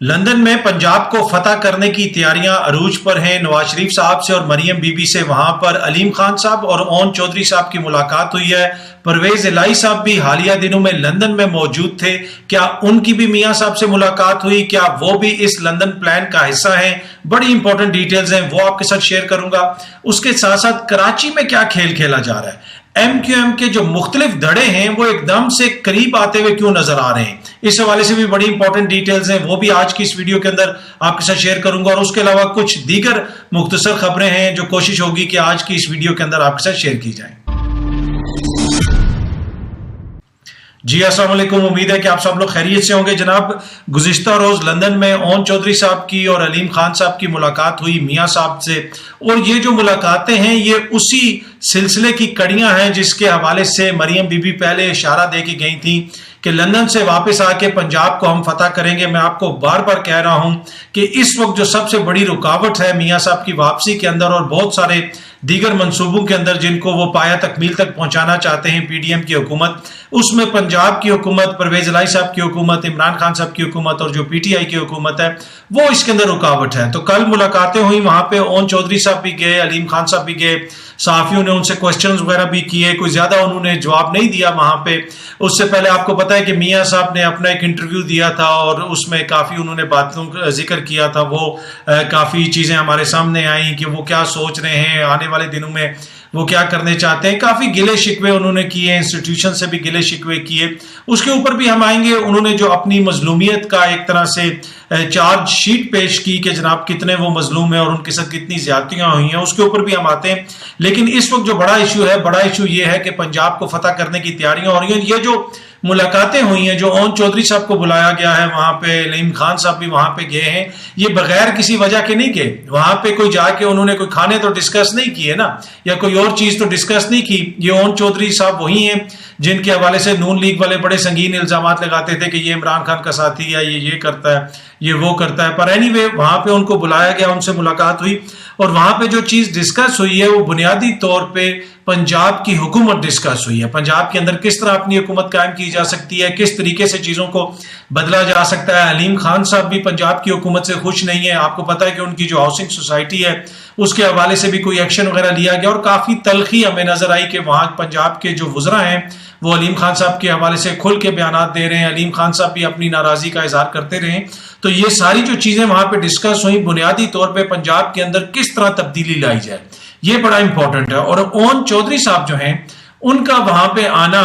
London में पंजाब को फतह करने की तैयारियां अरूज पर हैं। नवाज शरीफ साहब से और मरियम बीबी से वहां पर अलीम खान साहब और ओन चौधरी साहब की मुलाकात हुई है। परवेज इलाही साहब भी हालिया दिनों में लंदन में मौजूद थे। क्या उनकी भी मियां साहब से मुलाकात हुई? क्या वो भी इस लंदन प्लान का हिस्सा हैं? बड़ी इंपॉर्टेंट डिटेल्स हैं, वो आपके साथ शेयर करूंगा। उसके साथ साथ कराची में क्या खेल खेला जा रहा है, MQM के जो मुख्तलिफ धड़े हैं वो एकदम से करीब आते हुए क्यों नजर आ रहे हैं, इस हवाले से भी बड़ी इंपॉर्टेंट डिटेल्स हैं, वो भी आज की इस वीडियो के अंदर आपके साथ शेयर करूंगा। और उसके अलावा कुछ दीगर मुख्तसर खबरें हैं जो कोशिश होगी कि आज की इस वीडियो के अंदर आपके साथ शेयर की जाए। जी अस्सलाम वालेकुम, उम्मीद है कि आप सब लोग खैरियत से होंगे। जनाब, गुज़िश्ता रोज लंदन में ओन चौधरी साहब की और अलीम खान साहब की मुलाकात हुई मियां साहब से, और ये जो मुलाकातें हैं ये उसी सिलसिले की कड़ियां हैं जिसके हवाले से मरियम बीबी पहले इशारा दे के गई थी कि लंदन से वापस आके पंजाब को हम फतह करेंगे। मैं आपको बार बार कह रहा हूं कि इस वक्त जो सबसे बड़ी रुकावट है मियां साहब की वापसी के अंदर और बहुत सारे दीगर मंसूबों के अंदर जिनको वो पाया तकमील तक पहुंचाना चाहते हैं PDM की हुकूमत, उसमें पंजाब की हुकूमत, परवेज इलाही साहब की हुकूमत, इमरान खान साहब की हुकूमत और जो PTI की हुकूमत है वो इसके अंदर रुकावट है। तो कल मुलाकातें हुई, वहां पे ओन चौधरी साहब भी गए, अलीम खान साहब भी गए, सहाफियों ने उनसे क्वेश्चंस वगैरह भी किए, कोई ज्यादा उन्होंने जवाब नहीं दिया वहां पे। उससे पहले आपको पता है कि मियां साहब ने अपना एक इंटरव्यू दिया था और उसमें काफी उन्होंने बातों का जिक्र किया था। वो काफी चीजें हमारे सामने आई कि वो क्या सोच रहे हैं, आने वाले दिनों में वो क्या करने चाहते हैं। काफी गिले शिकवे उन्होंने किए, इंस्टीट्यूशन से भी गिले शिकवे किए। उसके ऊपर भी हम आएंगे। उन्होंने जो अपनी मजलूमियत का एक तरह से चार्ज शीट पेश की कि जनाब कितने वो मजलूम है और उनके साथ कितनी ज्यादतियां हुई हैं, उसके ऊपर भी हम आते हैं। लेकिन इस वक्त जो बड़ा इशू है, बड़ा इशू ये है कि पंजाब को फतह करने की तैयारियां हो रही हैं। ये जो मुलाकातें हुई हैं, जो ओन चौधरी साहब को बुलाया गया है वहां पे, अलीम खान साहब भी वहां पे गए हैं, ये बगैर किसी वजह के नहीं गए। वहां पे कोई जाके उन्होंने कोई खाने तो डिस्कस नहीं किए ना, या कोई और चीज तो डिस्कस नहीं की। ये ओन चौधरी साहब वही हैं जिनके हवाले से नून लीग वाले बड़े संगीन इल्जाम लगाते थे कि ये इमरान खान का साथी है, ये करता है, ये वो करता है। पर एनीवे वहां पे उनको बुलाया गया, उनसे मुलाकात हुई और वहां पे जो चीज डिस्कस हुई है वो बुनियादी तौर पे पंजाब की हुकूमत डिस्कस हुई है। पंजाब के अंदर किस तरह अपनी हुकूमत कायम की जा सकती है, किस तरीके से चीजों को बदला जा सकता है। अलीम खान साहब भी पंजाब की हुकूमत से खुश नहीं है। आपको पता है कि उनकी जो हाउसिंग सोसाइटी है उसके हवाले से भी कोई एक्शन वगैरह लिया गया और काफी तलखी हमें नजर आई कि वहां पंजाब के जो वुज़रा हैं वो अलीम खान साहब के हवाले से खुल के बयानात दे रहे हैं। अलीम खान साहब भी अपनी नाराजगी का इजहार करते रहे। तो ये सारी जो चीजें वहां पे डिस्कस हुई, बुनियादी तौर पे पंजाब के अंदर किस तरह तब्दीली लाई जाए, ये बड़ा इंपॉर्टेंट है। और ओन चौधरी साहब जो हैं उनका वहां पे आना,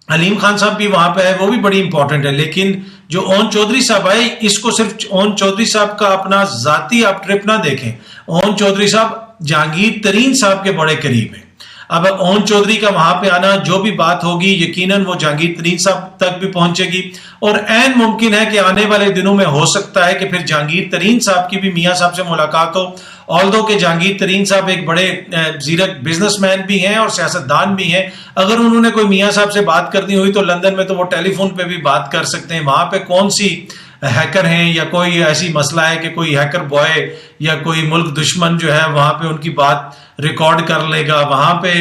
अलीम खान साहब भी वहां पे है, वो भी बड़ी इंपॉर्टेंट है। लेकिन जो ओन चौधरी साहब आए, इसको सिर्फ ओन चौधरी साहब का अपना जाती आप ट्रिप ना देखें। ओन चौधरी साहब जहांगीर तरीन साहब के बड़े करीब हैं। अब ओन चौधरी का वहां पे आना, जो भी बात होगी यकीनन वो जहांगीर तरीन साहब तक भी पहुंचेगी और ऐन मुमकिन है कि आने वाले दिनों में हो सकता है कि फिर जहांगीर तरीन साहब की भी मियां साहब से मुलाकात हो। ऑल्दो के जहांगीर तरीन साहब एक बड़े जीरक बिजनेसमैन भी हैं और सियासतदान भी हैं। अगर उन्होंने कोई मियां साहब से बात करनी हुई तो लंदन में तो वो टेलीफोन पे भी बात कर सकते हैं। वहां पे कौन सी हैकर हैं या कोई ऐसी मसला है कि कोई हैकर बॉय या कोई मुल्क दुश्मन जो है वहां पे उनकी बात रिकॉर्ड कर लेगा। वहां पे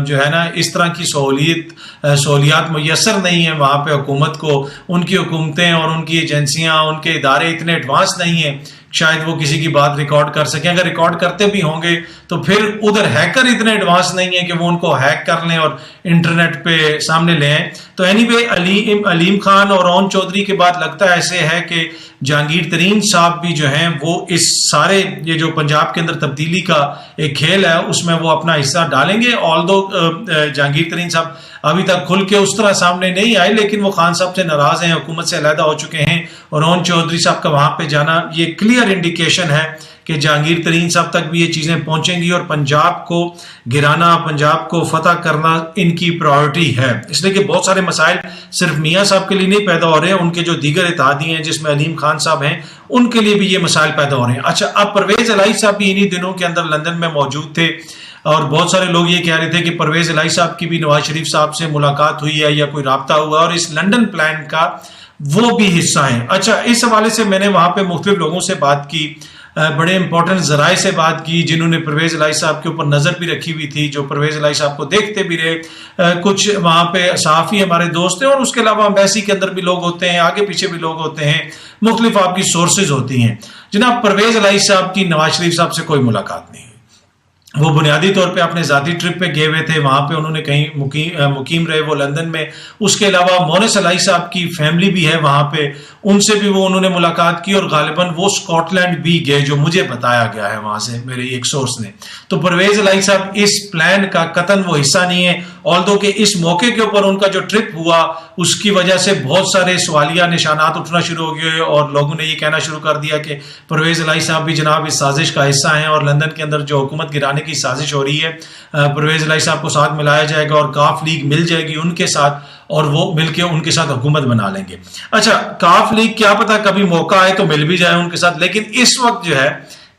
जो है ना इस तरह की सहूलियात मुयसर नहीं है वहां पे हुकूमत को। उनकी हुकूमतें और उनकी एजेंसियां, उनके इदारे इतने एडवांस नहीं है शायद वो किसी की बात रिकॉर्ड कर सकें। अगर रिकॉर्ड करते भी होंगे तो फिर उधर हैकर इतने एडवांस नहीं है कि वो उनको हैक कर लें और इंटरनेट पे सामने ले आए। तो एनीवे अलीम खान और ओन चौधरी के बाद लगता है ऐसे है कि जहांगीर तरीन साहब भी जो हैं वो इस सारे ये जो पंजाब के अंदर तब्दीली का एक खेल है उसमें वो अपना हिस्सा डालेंगे। ऑल्दो जहांगीर तरीन साहब अभी तक खुल के उस तरह सामने नहीं आए, लेकिन वो खान साहब से नाराज हैं, हुकूमत से अलहदा हो चुके हैं। और ओन चौधरी साहब का वहां पे जाना ये क्लियर इंडिकेशन है कि जहांगीर तरीन साहब तक भी ये चीजें पहुंचेंगी और पंजाब को गिराना, पंजाब को फतह करना इनकी प्रायोरिटी है। इसलिए कि बहुत सारे मसाइल सिर्फ मियां साहब के लिए नहीं पैदा हो रहे हैं, उनके जो दीगर इत्तेहादी हैं जिसमें अलीम खान साहब हैं उनके लिए भी ये मसाइल पैदा हो रहे हैं। अच्छा, अब परवेज इलाही साहब भी इन्हीं दिनों के अंदर लंदन में मौजूद थे और बहुत सारे लोग ये कह रहे थे कि परवेज इलाही साहब की भी नवाज शरीफ साहब से मुलाकात हुई है या कोई राब्ता हुआ और इस लंदन प्लान का वो भी हिस्सा है। अच्छा, इस हवाले से मैंने वहां पे मुख्तलिफ लोगों से बात की। بڑے امپورٹنٹ ذرائع سے بات کی جنہوں نے پرویز الہی صاحب کے اوپر نظر بھی رکھی ہوئی تھی, جو پرویز الہی صاحب کو دیکھتے بھی رہے. کچھ وہاں پہ صحافی ہمارے دوست ہیں, اور اس کے علاوہ امبیسی کے اندر بھی لوگ ہوتے ہیں, آگے پیچھے بھی لوگ ہوتے ہیں, مختلف آپ کی سورسز ہوتی ہیں. جناب پرویز الہی صاحب کی نواز شریف صاحب سے کوئی ملاقات نہیں. وہ بنیادی طور پہ اپنے ذاتی ٹرپ پہ گئے ہوئے تھے, وہاں پہ انہوں نے کہیں مقیم رہے وہ لندن میں. اس کے علاوہ مونس الہی صاحب کی فیملی بھی ہے وہاں پہ, ان سے بھی انہوں نے ملاقات کی, اور غالباً وہ اسکاٹ لینڈ بھی گئے, جو مجھے بتایا گیا ہے وہاں سے میرے ایک سورس نے. تو پرویز الہی صاحب اس پلان کا قطعاً وہ حصہ نہیں ہے, آلدو کہ اس موقع کے اوپر ان کا جو ٹرپ ہوا اس کی وجہ سے بہت سارے سوالیہ نشانات اٹھنا شروع ہو گئے, اور لوگوں نے یہ کہنا شروع کر دیا کہ پرویز الہی صاحب بھی جناب اس سازش کا حصہ ہیں, اور لندن کے اندر جو حکومت گرانے کی سازش ہو رہی ہے, پرویز الہی صاحب کو ساتھ ملایا جائے گا, اور کاف لیگ مل جائے گی ان کے ساتھ, اور وہ مل کے ان کے ساتھ حکومت بنا لیں گے. اچھا, کاف لیگ کیا پتا کبھی موقع آئے تو مل بھی جائے ان کے ساتھ, لیکن اس وقت جو ہے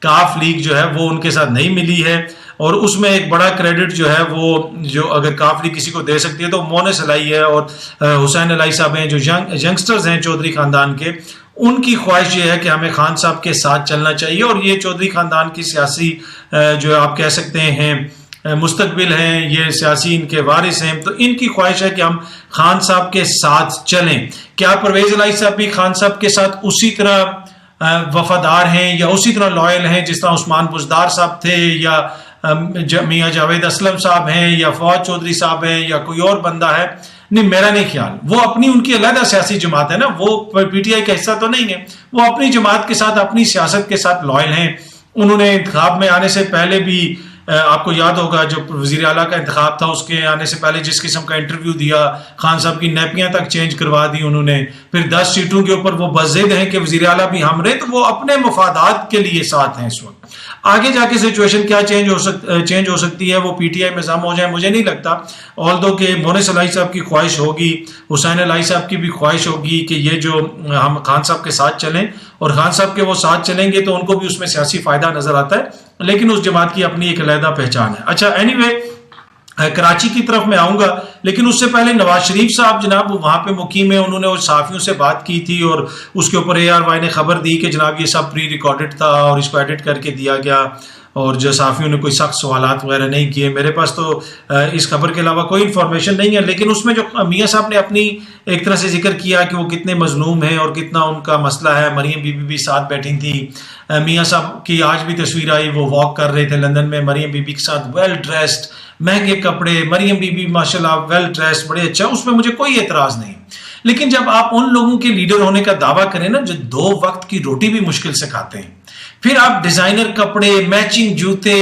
کاف لیگ جو ہے وہ ان کے ساتھ نہیں ملی ہے. اور اس میں ایک بڑا کریڈٹ جو ہے وہ جو اگر کاف لیگ کسی کو دے سکتی ہے تو مونس الہی ہے اور حسین الہی صاحب ہیں, جو ینگسٹرز ہیں چودھری خاندان کے. ان کی خواہش یہ ہے کہ ہمیں خان صاحب کے ساتھ چلنا چاہیے, اور یہ چودھری خاندان کی سیاسی جو آپ کہہ سکتے ہیں مستقبل ہیں, یہ سیاسی ان کے وارث ہیں, تو ان کی خواہش ہے کہ ہم خان صاحب کے ساتھ چلیں. کیا پرویز الہی صاحب بھی خان صاحب کے ساتھ اسی طرح وفادار ہیں یا اسی طرح لائل ہیں جس طرح عثمان بزدار صاحب تھے, یا میاں جاوید اسلم صاحب ہیں, یا فواد چودھری صاحب ہیں, یا کوئی اور بندہ ہے؟ نہیں, میرا نہیں خیال. وہ اپنی ان کی علیحدہ سیاسی جماعت ہے نا, وہ پی ٹی آئی کا حصہ تو نہیں ہے, وہ اپنی جماعت کے ساتھ اپنی سیاست کے ساتھ لائل ہیں. انہوں نے انتخاب میں آنے سے پہلے بھی آپ کو یاد ہوگا جو وزیر اعلیٰ کا انتخاب تھا اس کے آنے سے پہلے جس قسم کا انٹرویو دیا, خان صاحب کی نیپیاں تک چینج کروا دی انہوں نے. پھر 10 سیٹوں کے اوپر وہ بضد ہیں کہ وزیر اعلیٰ بھی ہم رہے, تو وہ اپنے مفادات کے لیے ساتھ ہیں اس وقت. آگے جا کے سچویشن کیا چینج ہو سکتی ہے, وہ پی ٹی آئی میں ضم ہو جائے مجھے نہیں لگتا, آلدو کہ مونس الہی صاحب کی خواہش ہوگی, حسین الہی صاحب کی بھی خواہش ہوگی کہ یہ جو ہم خان صاحب کے ساتھ چلیں, اور خان صاحب کے وہ ساتھ چلیں گے تو ان کو بھی اس میں سیاسی فائدہ نظر آتا ہے, لیکن اس جماعت کی اپنی ایک علیحدہ پہچان ہے. اچھا, اینی وے کراچی کی طرف میں آؤں گا, لیکن اس سے پہلے نواز شریف صاحب جناب وہاں پہ مقیم ہیں, انہوں نے صحافیوں سے بات کی تھی, اور اس کے اوپر ARY نے خبر دی کہ جناب یہ سب پری ریکارڈڈ تھا اور اس کو ایڈٹ کر کے دیا گیا, اور جو صحافیوں نے کوئی سخت سوالات وغیرہ نہیں کیے. میرے پاس تو اس خبر کے علاوہ کوئی انفارمیشن نہیں ہے, لیکن اس میں جو میاں صاحب نے اپنی ایک طرح سے ذکر کیا کہ وہ کتنے مظلوم ہیں اور کتنا ان کا مسئلہ ہے. مریم بی بی بھی ساتھ بیٹھی تھی, میاں صاحب کی آج بھی تصویر آئی, وہ واک کر رہے تھے لندن میں مریم بی بی کے ساتھ, ویل ڈریسڈ, مہنگے کپڑے, مریم بی بی ماشاءاللہ ویل ڈریسڈ, بڑے اچھا, اس میں مجھے کوئی اعتراض نہیں. لیکن جب آپ ان لوگوں کے لیڈر ہونے کا دعویٰ کریں نا جو 2 وقت کی روٹی بھی مشکل سے کھاتے ہیں, پھر آپ ڈیزائنر کپڑے, میچنگ جوتے,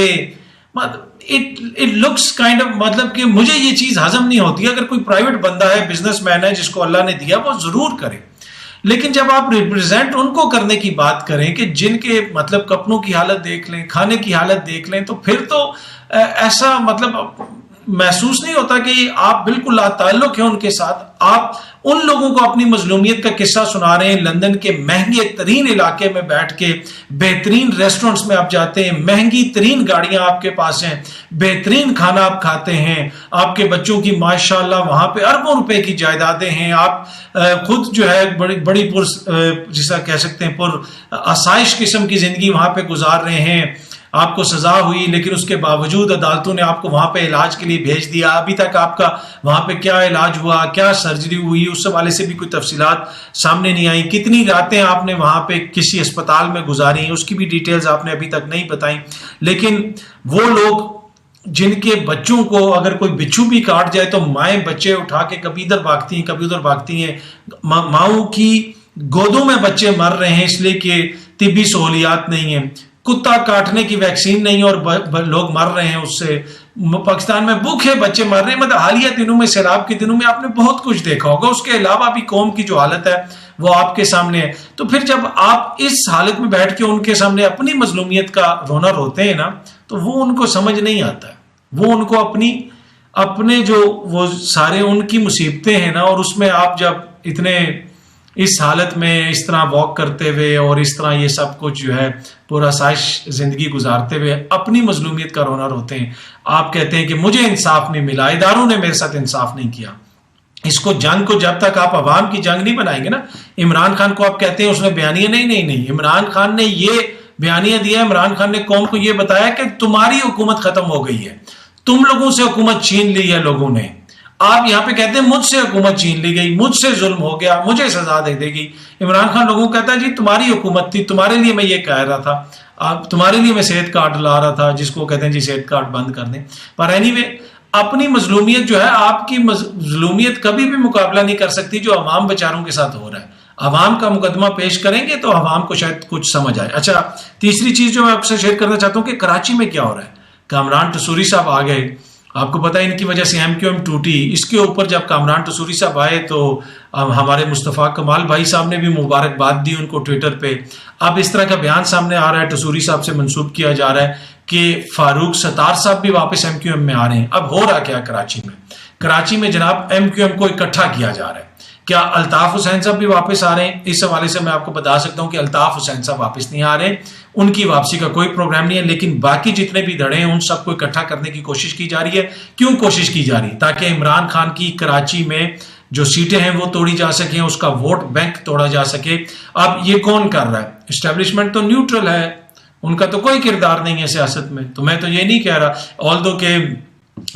اٹ لکس کائنڈ آف, مطلب کہ مجھے یہ چیز ہضم نہیں ہوتی. اگر کوئی پرائیویٹ بندہ ہے, بزنس مین ہے, جس کو اللہ نے دیا وہ ضرور کرے, لیکن جب آپ ریپرزینٹ ان کو کرنے کی بات کریں کہ جن کے مطلب کپڑوں کی حالت دیکھ لیں, کھانے کی حالت دیکھ لیں, تو پھر تو ایسا مطلب محسوس نہیں ہوتا کہ آپ بالکل لا تعلق ہیں ان کے ساتھ. آپ ان لوگوں کو اپنی مظلومیت کا قصہ سنا رہے ہیں, لندن کے مہنگے ترین علاقے میں بیٹھ کے, بہترین ریسٹورنٹس میں آپ جاتے ہیں, مہنگی ترین گاڑیاں آپ کے پاس ہیں, بہترین کھانا آپ کھاتے ہیں, آپ کے بچوں کی ماشاءاللہ وہاں پہ اربوں روپے کی جائیدادیں ہیں, آپ خود جو ہے بڑی جیسا کہہ سکتے ہیں پر آسائش قسم کی زندگی وہاں پہ گزار رہے ہیں. آپ کو سزا ہوئی لیکن اس کے باوجود عدالتوں نے آپ کو وہاں پہ علاج کے لیے بھیج دیا. ابھی تک آپ کا وہاں پہ کیا علاج ہوا, کیا سرجری ہوئی, اس حوالے سے بھی کوئی تفصیلات سامنے نہیں آئی. کتنی راتیں آپ نے وہاں پہ کسی اسپتال میں گزاری, اس کی بھی ڈیٹیلز آپ نے ابھی تک نہیں بتائیں. لیکن وہ لوگ جن کے بچوں کو اگر کوئی بچھو بھی کاٹ جائے تو مائیں بچے اٹھا کے کبھی ادھر بھاگتی ہیں کبھی ادھر بھاگتی ہیں, ماؤں کی گودوں میں بچے مر رہے ہیں اس لیے کہ طبی سہولیات نہیں ہیں. کتا کاٹنے کی ویکسین نہیں اور لوگ مر رہے ہیں اس سے. پاکستان میں بھوکے بچے مر رہے ہیں. مطلب حالیہ دنوں میں, سیلاب کے دنوں میں آپ نے بہت کچھ دیکھا ہوگا. اس کے علاوہ بھی قوم کی جو حالت ہے وہ آپ کے سامنے ہے. تو پھر جب آپ اس حالت میں بیٹھ کے ان کے سامنے اپنی مظلومیت کا رونا روتے ہیں نا, تو وہ ان کو سمجھ نہیں آتا ہے. وہ ان کو اپنے جو وہ سارے ان کی مصیبتیں ہیں نا, اور اس میں آپ جب اتنے اس حالت میں اس طرح واک کرتے ہوئے اور اس طرح یہ سب کچھ جو ہے پورا آسائش زندگی گزارتے ہوئے اپنی مظلومیت کا رونا روتے ہیں. آپ کہتے ہیں کہ مجھے انصاف نہیں ملا, اداروں نے میرے ساتھ انصاف نہیں کیا. اس کو جنگ کو جب تک آپ عوام کی جنگ نہیں بنائیں گے نا, عمران خان کو آپ کہتے ہیں اس نے بیانیہ نہیں, عمران خان نے یہ बयानिया दिया, इमरान खान ने कौम को यह बताया कि तुम्हारी हुकूमत खत्म हो गई है, तुम लोगों से हुकूमत छीन ली है लोगों ने। आप यहां पे कहते हैं मुझसे हुकूमत छीन ली गई, मुझसे जुल्म हो गया, मुझे सजा दे देगी। इमरान खान लोगों को कहता है जी तुम्हारी हुकूमत थी, तुम्हारे लिए मैं ये कह रहा था, तुम्हारे लिए मैं सेहत कार्ड ला रहा था, जिसको कहते हैं जी सेहत कार्ड बंद कर दें। पर एनीवे, अपनी मजलूमियत जो है, आपकी मजलूमियत कभी भी मुकाबला नहीं कर सकती जो अवाम बेचारों के साथ हो रहा है। अवाम का मुकदमा पेश करेंगे तो अवाम को शायद कुछ समझ आए। अच्छा, तीसरी चीज जो मैं आपसे शेयर करना चाहता हूं कि कराची में क्या हो रहा है। कामरान टसूरी साहब आ गए, आपको पता है इनकी वजह से एमक्यूएम टूटी। इसके ऊपर जब कामरान टसूरी साहब आए तो हमारे मुस्तफ़ा कमाल भाई साहब ने भी मुबारकबाद दी उनको ट्विटर पे। अब इस तरह का बयान सामने आ रहा है, टसूरी साहब से मंसूब किया जा रहा है कि फारूक सत्तार साहब भी वापस एमक्यूएम में आ रहे हैं। अब हो रहा क्या कराची में? कराची में जनाब एमक्यूएम को इकट्ठा किया जा रहा है। क्या अल्ताफ हुसैन साहब भी वापस आ रहे हैं? इस हवाले से मैं आपको बता सकता हूं कि अल्ताफ हुसैन साहब वापस नहीं आ रहे, उनकी वापसी का कोई प्रोग्राम नहीं है। लेकिन बाकी जितने भी धड़े हैं उन सबको इकट्ठा करने की कोशिश की जा रही है। क्यों कोशिश की जा रही? ताकि इमरान खान की कराची में जो सीटें हैं वो तोड़ी जा सके, उसका वोट बैंक तोड़ा जा सके। अब ये कौन कर रहा है? एस्टेब्लिशमेंट तो न्यूट्रल है, उनका तो कोई किरदार नहीं है सियासत में। तो मैं तो ये नहीं कह रहा, ऑल्दो के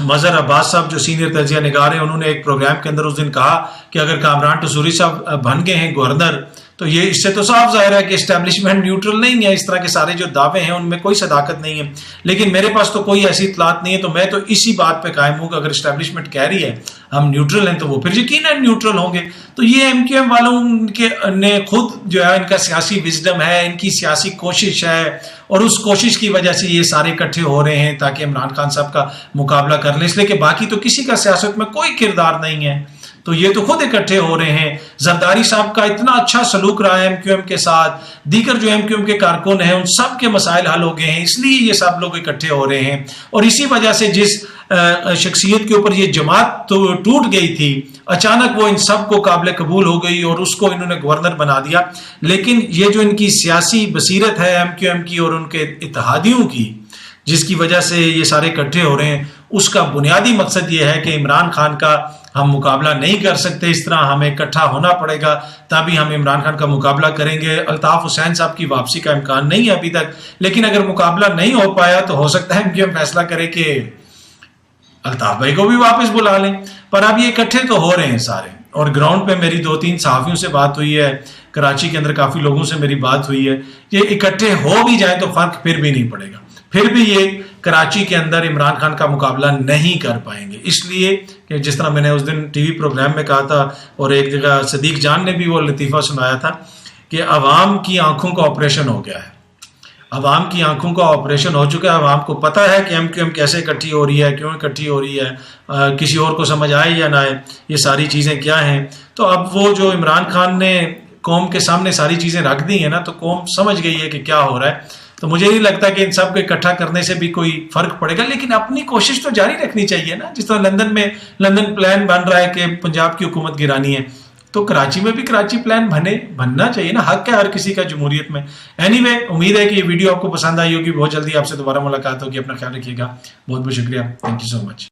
मजहर अब्बास साहब जो सीनियर तजिया निगार हैं, उन्होंने एक प्रोग्राम के अंदर उस दिन कहा कि अगर कामरान टसूरी साहब बन गए हैं गवर्नर तो ये इससे तो साफ जाहिर है कि एस्टेब्लिशमेंट न्यूट्रल नहीं है। इस तरह के सारे जो दावे हैं उनमें कोई सदाकत नहीं है। लेकिन मेरे पास तो कोई ऐसी इतलात नहीं है, तो मैं तो इसी बात पे कायम हूं कि अगर एस्टेब्लिशमेंट कह रही है हम न्यूट्रल हैं तो वो फिर यकीनन न्यूट्रल होंगे। तो ये एमक्यूएम वालों के ने खुद जो है, इनका सियासी विजडम है, इनकी सियासी कोशिश है, और उस कोशिश की वजह से ये सारे इकट्ठे हो रहे हैं ताकि इमरान खान साहब का मुकाबला कर लें, इसलिए कि बाकी तो किसी का सियासत में कोई किरदार नहीं है। तो ये तो खुद इकट्ठे हो रहे हैं। जरदारी साहब का इतना अच्छा सलूक रहा है एमक्यूएम के साथ, दीगर जो एमक्यूएम के कारकुन हैं उन सब के मसाइल हल हो गए हैं, इसलिए ये सब लोग इकट्ठे हो रहे हैं। और इसी वजह से जिस शख्सियत के ऊपर ये जमात तो टूट गई थी, अचानक वो इन सब को काबिल कबूल हो गई और उसको इन्होंने गवर्नर बना दिया। लेकिन ये जो इनकी सियासी बसीरत है एमक्यूएम की और उनके इत्तेहादियों की, जिसकी वजह से ये सारे इकट्ठे हो रहे हैं, उसका बुनियादी मकसद ये है कि इमरान खान का हम मुकाबला नहीं कर सकते, इस तरह हमें इकट्ठा होना पड़ेगा तभी हम इमरान खान का मुकाबला करेंगे। अल्ताफ हुसैन साहब की वापसी का इम्कान नहीं है अभी तक, लेकिन अगर मुकाबला नहीं हो पाया तो हो सकता है कि हम फैसला करें कि अल्ताफ भाई को भी वापस बुला लें। पर अब ये इकट्ठे तो हो रहे हैं सारे, और ग्राउंड पे मेरी 2-3 सहाफियों से बात हुई है, कराची के अंदर काफी लोगों से मेरी बात हुई है। ये इकट्ठे हो भी जाए तो फर्क फिर भी नहीं पड़ेगा, फिर भी ये कराची के अंदर इमरान खान का मुकाबला नहीं कर पाएंगे। इसलिए कि जिस तरह मैंने उस दिन टीवी प्रोग्राम में कहा था और एक जगह सदीक जान ने भी वो लतीफ़ा सुनाया था कि अवाम की आंखों का ऑपरेशन हो गया है, अवाम की आंखों का ऑपरेशन हो चुका है। अवाम को पता है कि एमक्यूएम कैसे इकट्ठी हो रही है, क्यों इकट्ठी हो रही है, किसी और को समझ आए या ना आए, ये सारी चीज़ें क्या हैं। तो अब वो जो इमरान खान ने कौम के सामने सारी चीज़ें रख दी हैं ना, तो कौम समझ गई है कि क्या हो रहा है। तो मुझे नहीं लगता कि इन सब को इकट्ठा करने से भी कोई फर्क पड़ेगा, लेकिन अपनी कोशिश तो जारी रखनी चाहिए ना। जिस तरह लंदन में लंदन प्लान बन रहा है कि पंजाब की हुकूमत गिरानी है, तो कराची में भी कराची प्लान बनना चाहिए ना, हक है हर किसी का जमहूरियत में। एनीवे, उम्मीद है कि ये वीडियो आपको पसंद आई होगी। बहुत जल्दी आपसे दोबारा मुलाकात होगी। अपना ख्याल रखिएगा। बहुत बहुत शुक्रिया। Thank you so much.